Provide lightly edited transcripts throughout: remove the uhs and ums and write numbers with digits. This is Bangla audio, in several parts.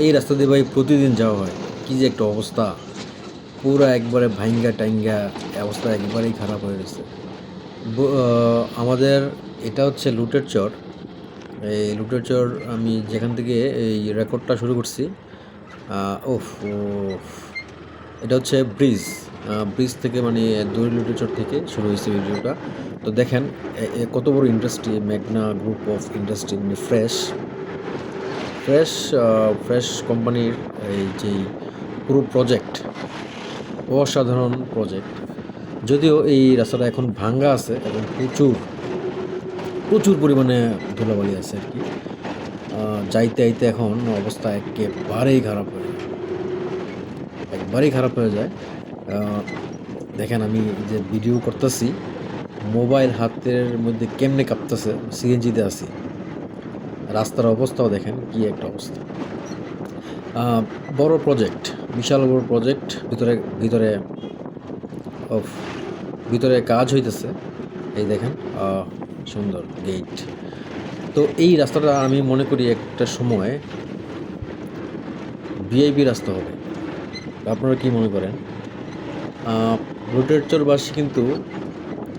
এই রাস্তা দিয়ে ভাই প্রতিদিন যাওয়া হয়। কি যে একটা অবস্থা! পুরা একবারে ভাইঙ্গা টাইঙ্গা অবস্থা একবারেই খারাপ হয়ে গেছে। ব আ আমাদের এটা হচ্ছে লুটের চর। এই লুটের চর আমি যেখান থেকে এই রেকর্ডটা শুরু করছি, আ উফ, উফ! এটা হচ্ছে ব্রিজ। ব্রিজ থেকে মানে দড়ি লুটের চর থেকে শুরু হইছে ভিডিওটা। তো দেখেন কত বড় ইন্ডাস্ট্রি, মেঘনা গ্রুপ অফ ইন্ডাস্ট্রি মানে ফ্রেশ ফ্রেশ কোম্পানির এই যেই পুরো প্রজেক্ট, অসাধারণ প্রজেক্ট। যদিও এই রাস্তাটা এখন ভাঙ্গা আছে এবং প্রচুর পরিমাণে ধুলাবালি আছে আরকি। যাইতে আইতে এখন অবস্থা একবারেই খারাপ হয়ে যায়। আ দেখেন আমি যে ভিডিও করতেছি, মোবাইল হাতের মধ্যে কেমনে কাঁপতেছে, সিএনজিতে আছি। রাস্তার অবস্থাও দেখেন কি একটা অবস্থা। আ বড় প্রজেক্ট, বিশাল বড় প্রজেক্ট। ভিতরে ওফ! ভিতরে কাজ হইতেছে। এই দেখেন আ সুন্দর গেট। তো এই রাস্তাটা আমি মনে করি একটা সময় ভিআইপি রাস্তা হবে। আপনারা কি মনে করেন? আ লুটেরচরবাসী কিন্তু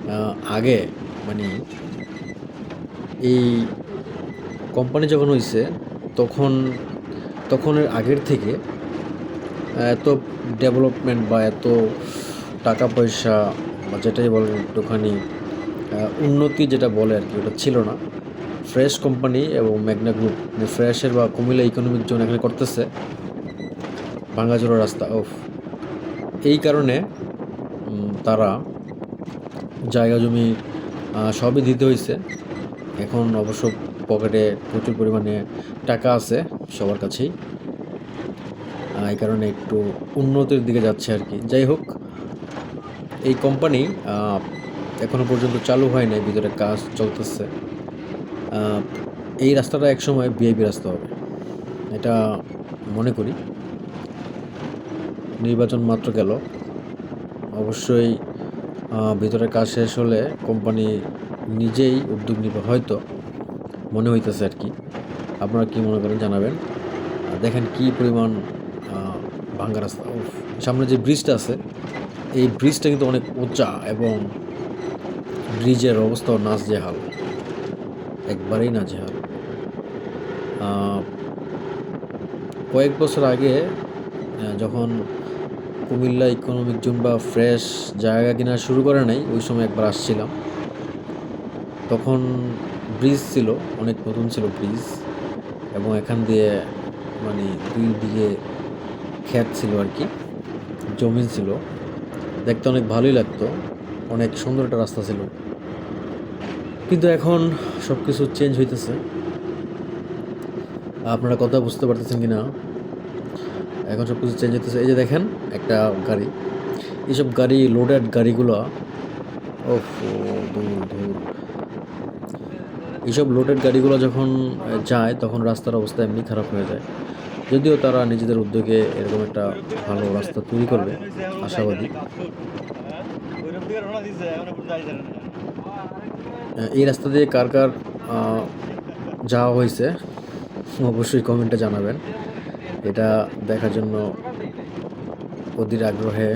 আ আগে মানি এই কোম্পানি যখন হইছে তখন তখনের আগের থেকে এত ডেভেলপমেন্ট বা এত টাকা পয়সা বা যেটাই বলেন একটুখানি উন্নতি যেটা বলে আরকি ওটা ছিল না। ফ্রেশ কোম্পানি এবং মেঘনা গ্রুপ মানে ফ্রেশের বা কুমিল্লা ইকোনমিক জোন এখানে করতেছে ভাঙাচোরা রাস্তা। ওফ! এই কারণে তারা জায়গা জমি সবই দিতে হইছে। এখন অবশ্য পকেটে প্রচুর পরিমাণে টাকা আছে সবার কাছেই। এই কারণে একটু উন্নতির দিকে যাচ্ছে আরকি। যাই হোক, এই কোম্পানি আ এখনো পর্যন্ত চালু হয় নাই, ভিতরে কাজ চলতেছে। আ এই রাস্তাটা একসময় ভিআইপি রাস্তা হবে। এটা মনে করি। নির্বাচন মাত্র গেল। অবশ্যই ভিতরে কাজ শেষ হলে কোম্পানি নিজেই উদ্যোগ নিবে হয়তো, মনে হইতেছে আরকি। আপনারা কি মনে করেন জানাবেন। দেখেন কি পরিমাণ আ ভাঙ্গা রাস্তা। উফ! সামনে যে ব্রিজটা আছে, এই ব্রিজটা কিন্তু অনেক উঁচা এবং ব্রিজের অবস্থাও নাজেহাল। একবারেই নাজেহাল। আ কয়েক বছর আগে যখন কুমিল্লা ইকোনমিক জোন বা ফ্রেশ জায়গা কেনা শুরু করে নাই, ওই সময় একবার আসছিলাম। তখন ব্রিজ ছিল, অনেক নতুন ছিল ব্রিজ এবং এখান দিয়ে মানে ২ দিকে ক্ষেত ছিল আরকি, জমি ছিল। দেখতে অনেক ভালোই লাগতো। অনেক সুন্দর একটা রাস্তা ছিল। কিন্তু এখন সবকিছু চেঞ্জ হইতেছে। আপনারা কথা বুঝতে পারতেছেন কিনা? এখন সবকিছু চেঞ্জ হইতেছে। এই যে দেখেন একটা গাড়ি। এইসব গাড়ি লোডেড গাড়িগুলা ওহহো! ধুর! এইসব লোডেড গাড়িগুলো যখন যায় তখন রাস্তার অবস্থা এমনি খারাপ হয়ে যায়। যদিও তারা নিজেদের উদ্যোগে এরকম একটা ভালো রাস্তা তৈরি করবে, আশাবাদী। এই রাস্তা দিয়ে কার আ যাওয়া হইছে অবশ্যই কমেন্টে জানাবেন। এটা দেখার জন্য অধীর আগ্রহে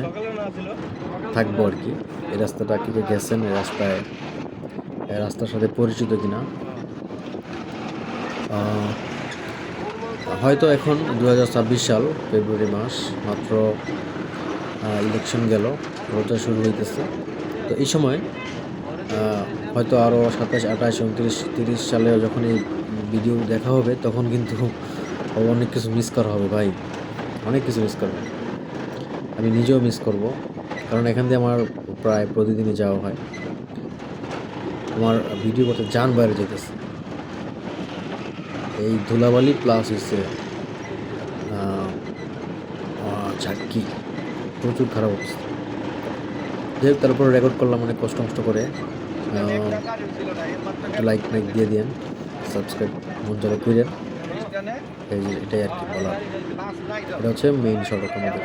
থাকবো আরকি। এই রাস্তাটা কে গেছেন? রাস্তার সাথে পরিচিত কিনা? আ হয়তো এখন ২০২৬ সাল ফেব্রুয়ারি মাস, মাত্র ইলেকশন গেল, প্রচার শুরু হইতেছে। তো এই সময় হয়তো আরও ২৭, ২৮, ২৯, ৩০ সালে যখন এই ভিডিও দেখা হবে তখন কিন্তু অনেক কিছু মিস করা হবে ভাই। অনেক কিছু মিস করব। আমি নিজেও মিস করব। কারণ এখান দিয়ে আমার প্রায় প্রতিদিনই যাওয়া হয়। আমার ভিডিও করতে জান বাইরে যাইতেছে। এই ধুলাবালি প্লাস হচ্ছে আ আ ঝাঁকি। প্রচুর খারাপ অবস্থা। যাই হোক, তারপরে রেকর্ড করলাম অনেক কষ্ট করে। একটু লাইক দিয়ে দিয়েন, সাবস্ক্রাইব মন চাইলে কইরেন। এই যে এটাই আরকি বলার। এটা হচ্ছে মেইন সড়ক আমাদের।